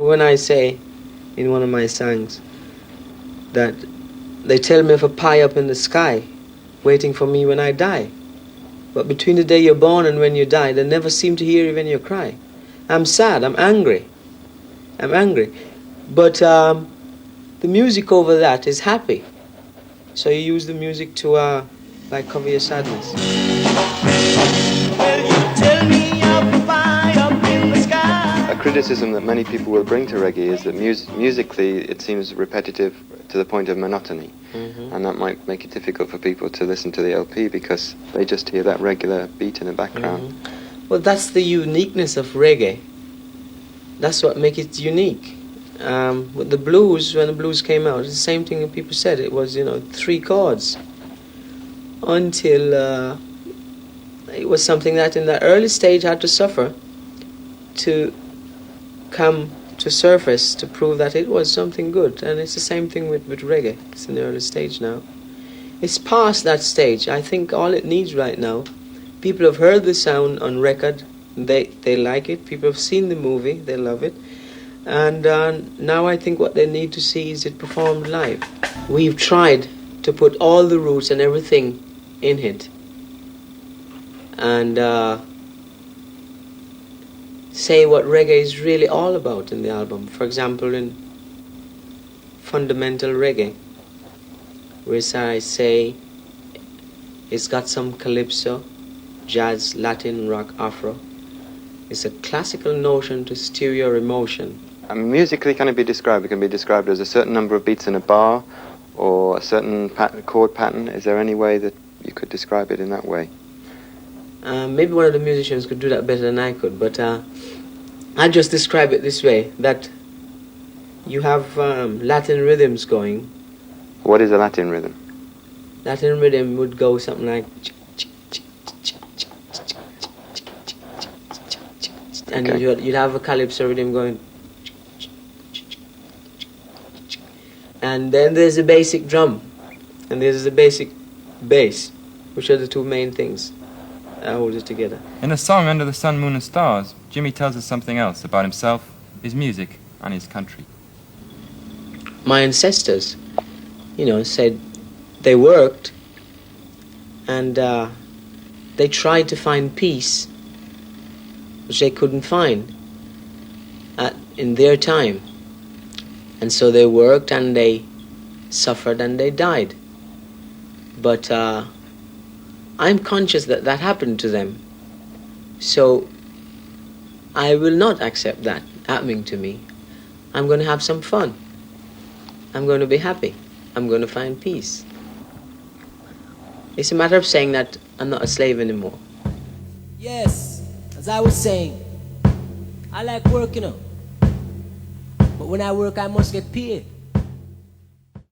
When I say in one of my songs that they tell me of a pie up in the sky waiting for me when I die. But between the day you're born and when you die, they never seem to hear even your cry. I'm sad, I'm angry. I'm angry. But the music over that is happy. So you use the music to like cover your sadness. Well, you tell me of a pie up in the sky. A criticism that many people will bring to reggae is that musically it seems repetitive to the point of monotony. And that might make it difficult for people to listen to the LP because they just hear that regular beat in the background. Well, that's the uniqueness of reggae. That's what makes it unique. With the blues, when the blues came out, it's the same thing that people said. It was, 3 chords. Until it was something that in the early stage had to suffer to come to surface to prove that it was something good. And it's the same thing with reggae. It's in the early stage now. It's past that stage. I think all it needs right now, people have heard the sound on record, they like it. People have seen the movie, they love it. And now I think what they need to see is it performed live. We've tried to put all the roots and everything in it. And say what reggae is really all about in the album. For example, in Fundamental Reggae, where I say it's got some calypso, jazz, Latin, rock, Afro. It's a classical notion to steer your emotion. And musically, can it be described? It can be described as a certain number of beats in a bar or a certain chord pattern. Is there any way that you could describe it in that way? Maybe one of the musicians could do that better than I could, but I'll just describe it this way, that you have Latin rhythms going. What is a Latin rhythm? Latin rhythm would go something like... And Okay. you'd have a calypso rhythm going... And then there's a basic drum, and there's a basic bass, which are the 2 main things that hold it together. In the song Under the Sun, Moon and Stars, Jimmy tells us something else about himself, his music, and his country. My ancestors, said they worked and they tried to find peace, which they couldn't find in their time. And so they worked and they suffered and they died. But I'm conscious that that happened to them. So I will not accept that happening to me. I'm going to have some fun. I'm going to be happy. I'm going to find peace. It's a matter of saying that I'm not a slave anymore. Yes, as I was saying, I like work, But when I work, I must get paid.